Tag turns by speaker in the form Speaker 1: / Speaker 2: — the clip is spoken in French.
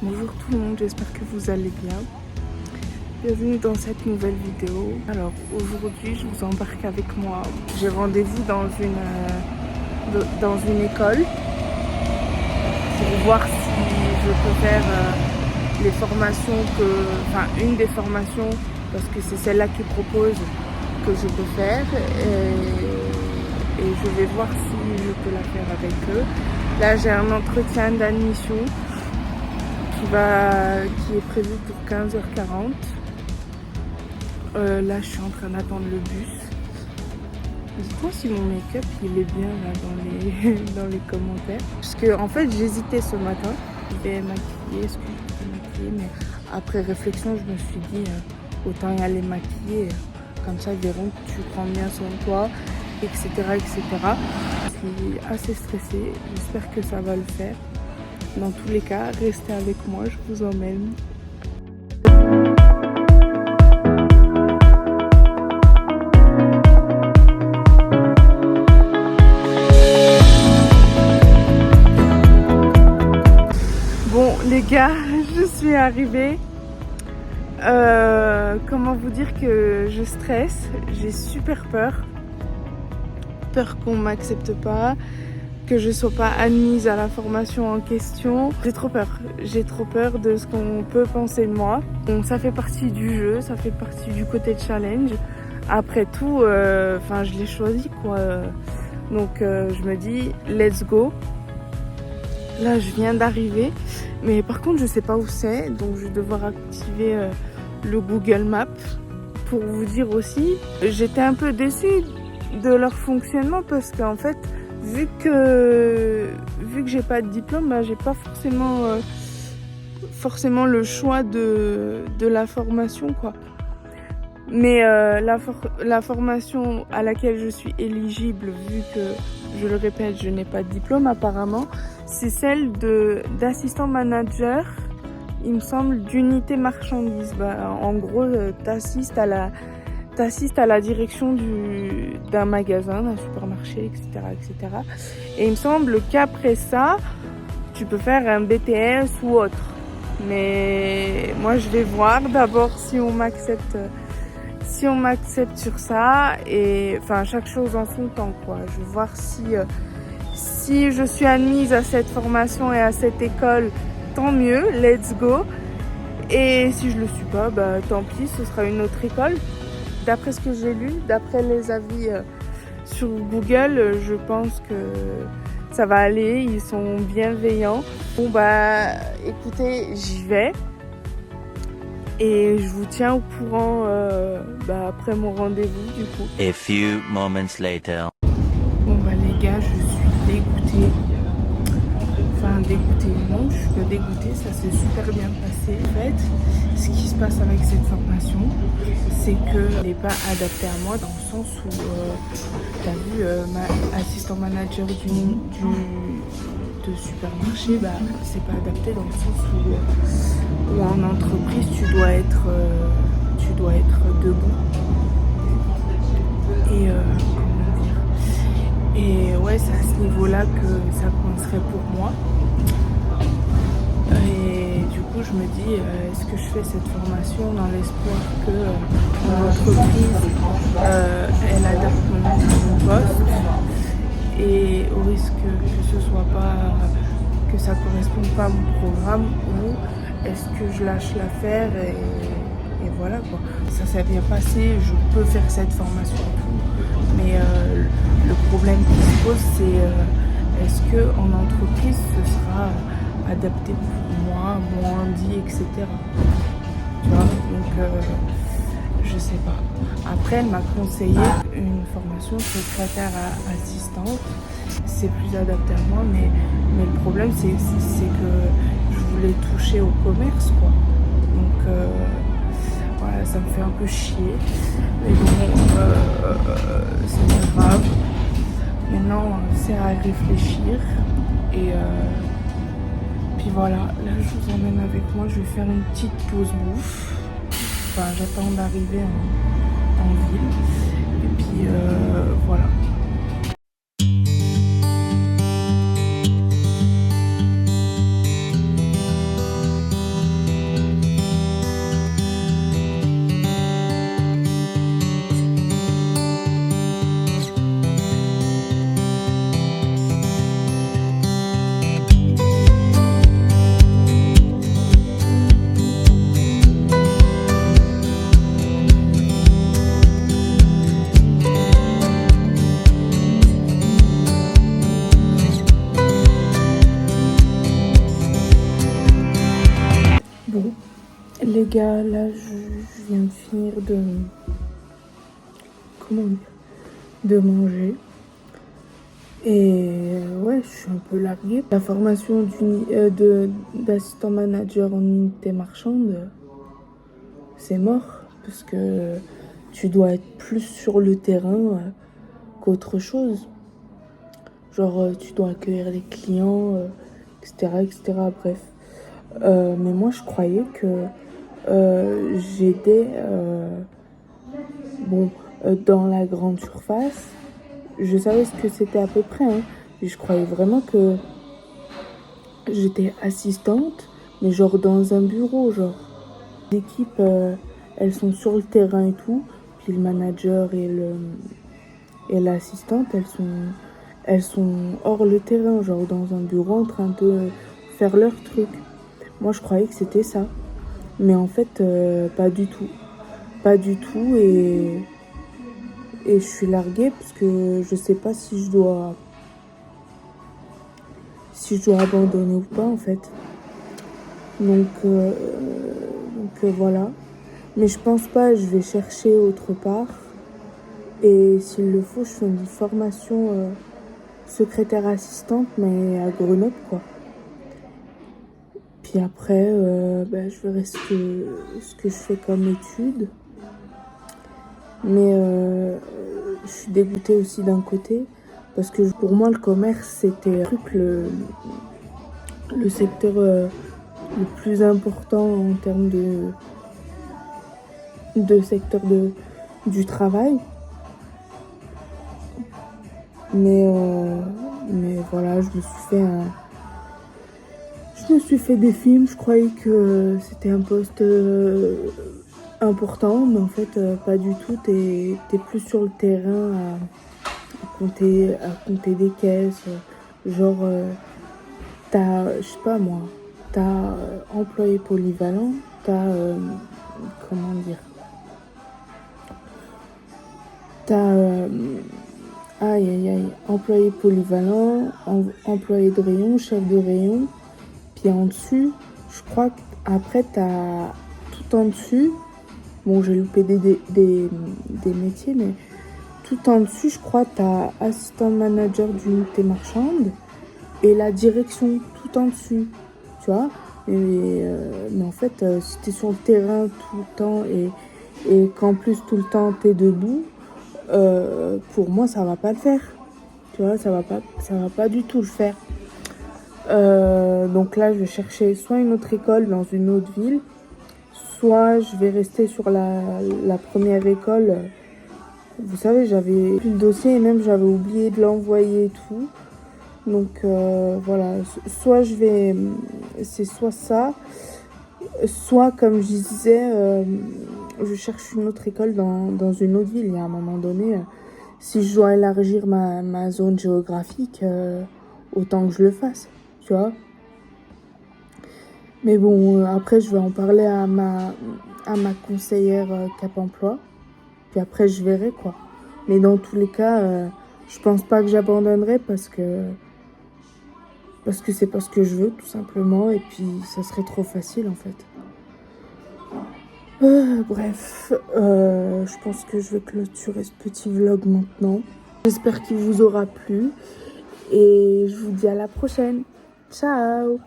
Speaker 1: Bonjour tout le monde, j'espère que vous allez bien. Bienvenue dans cette nouvelle vidéo. Alors aujourd'hui, je vous embarque avec moi. J'ai rendez-vous dans une école pour voir si je peux faire les formations une des formations, parce que c'est celle-là qui propose, que je peux faire. Et je vais voir si je peux la faire avec eux. Là, j'ai un entretien d'admission qui est prévu pour 15h40. Là, je suis en train d'attendre le bus. Dites-moi si mon make-up il est bien là dans les commentaires. Parce que en fait, j'hésitais ce matin. Je vais maquiller, est-ce que je vais maquiller? Mais après réflexion, je me suis dit autant y aller maquiller. Comme ça, ils verront que tu prends bien soin de toi, etc., etc. Je suis assez stressée. J'espère que ça va le faire. Dans tous les cas, restez avec moi, je vous emmène. Bon les gars, je suis arrivée. Comment vous dire que je stresse, j'ai super peur. Peur qu'on m'accepte pas, que je sois pas admise à la formation en question. J'ai trop peur de ce qu'on peut penser de moi. Bon, ça fait partie du jeu, ça fait partie du côté challenge. Après tout, je l'ai choisi quoi. Donc je me dis let's go. Là je viens d'arriver, mais par contre je sais pas où c'est, donc je vais devoir activer le Google Maps. Pour vous dire aussi, j'étais un peu déçue de leur fonctionnement parce qu'en fait, vu que j'ai pas de diplôme, j'ai pas forcément le choix de la formation quoi. Mais la formation à laquelle je suis éligible, vu que je le répète, je n'ai pas de diplôme apparemment, c'est celle d'assistant manager, il me semble, d'unité marchandise. En gros, t'assistes à la direction d'un magasin, d'un supermarché, etc., etc. Et il me semble qu'après ça, tu peux faire un BTS ou autre. Mais moi, je vais voir d'abord si on m'accepte sur ça. Et enfin, chaque chose en son temps, quoi. Je vais voir si je suis admise à cette formation et à cette école, tant mieux, let's go. Et si je le suis pas, tant pis, ce sera une autre école. D'après ce que j'ai lu, d'après les avis sur Google, je pense que ça va aller, ils sont bienveillants. Bon écoutez, j'y vais. Et je vous tiens au courant après mon rendez-vous du coup.
Speaker 2: A few moments later.
Speaker 1: Bon les gars, je suis dégoûtée. Enfin dégoûtée, non, je suis pas dégoûtée, ça s'est super bien passé. En fait, ce qui se passe avec cette formation, c'est qu'elle n'est pas adaptée à moi dans le sens où, tu as vu, ma assistant manager de supermarché, c'est pas adapté dans le sens où en entreprise tu dois être debout. Et comment dire, et ouais, c'est à ce niveau-là que ça coincerait pour moi. Et du coup, je me dis, est-ce que je fais cette formation dans l'espoir que mon entreprise, elle adapte mon poste, et au risque que ça corresponde pas à mon programme, ou est-ce que je lâche l'affaire et voilà quoi. Ça s'est bien passé, je peux faire cette formation et tout, mais le problème qui se pose, c'est est-ce que en entreprise ce sera adapté pour moi, mon handi, etc. Tu vois, donc je sais pas. Après, elle m'a conseillé une formation secrétaire assistante. C'est plus adapté à moi, mais le problème c'est que je voulais toucher au commerce quoi. Donc voilà, ça me fait un peu chier. Mais bon, c'est pas grave. Maintenant, c'est à réfléchir. Et puis voilà, là je vous emmène avec moi. Je vais faire une petite pause bouffe. Enfin, j'attends d'arriver en ville. Et puis voilà. Bon, les gars, là, je viens de finir de... Comment dire? De manger. Et ouais, je suis un peu larguée. La formation d'assistant manager en unité marchande, c'est mort. Parce que tu dois être plus sur le terrain qu'autre chose. Genre, tu dois accueillir les clients, etc., etc. Bref. Mais moi, je croyais que j'étais dans la grande surface. Je savais ce que c'était à peu près. Hein. Et je croyais vraiment que j'étais assistante, mais genre dans un bureau. Genre, l'équipe, elles sont sur le terrain et tout. Puis le manager et l'assistante, elles sont hors le terrain, genre dans un bureau en train de faire leur truc. Moi, je croyais que c'était ça. Mais en fait, pas du tout. Pas du tout. Et je suis larguée parce que je sais pas si je dois abandonner ou pas, en fait. Donc voilà. Mais je pense pas, je vais chercher autre part. Et s'il le faut, je fais une formation secrétaire assistante, mais à Grenoble, quoi. Puis après, je verrai ce que je fais comme étude. Mais je suis dégoûtée aussi d'un côté. Parce que pour moi, le commerce, c'était le secteur le plus important en termes de secteur du travail. Mais voilà, je me suis fait des films. Je croyais que c'était un poste important, mais en fait, pas du tout. T'es plus sur le terrain à compter des caisses. Genre, t'as, je sais pas moi, t'as employé polyvalent, t'as, comment dire, t'as, employé polyvalent, employé de rayon, chef de rayon. Puis en dessus, je crois qu'après, t'as tout en dessus. Bon, j'ai loupé des métiers, mais tout en dessus, je crois, t'as assistant manager d'unité marchande et la direction tout en dessus, tu vois. Mais en fait, si t'es sur le terrain tout le temps et qu'en plus tout le temps t'es debout, pour moi, ça va pas le faire. Tu vois, ça va pas du tout le faire. Donc là, je vais chercher soit une autre école dans une autre ville, soit je vais rester sur la première école. Vous savez, j'avais plus le dossier et même j'avais oublié de l'envoyer et tout. Donc voilà, c'est soit ça, soit comme je disais, je cherche une autre école dans une autre ville. Et à un moment donné, si je dois élargir ma zone géographique, autant que je le fasse, tu vois. Mais bon, après, je vais en parler à ma conseillère Cap Emploi. Puis après, je verrai, quoi. Mais dans tous les cas, je pense pas que j'abandonnerai parce que c'est pas ce que je veux, tout simplement. Et puis, ça serait trop facile, en fait. Bref, je pense que je vais clôturer ce petit vlog maintenant. J'espère qu'il vous aura plu. Et je vous dis à la prochaine. Ciao!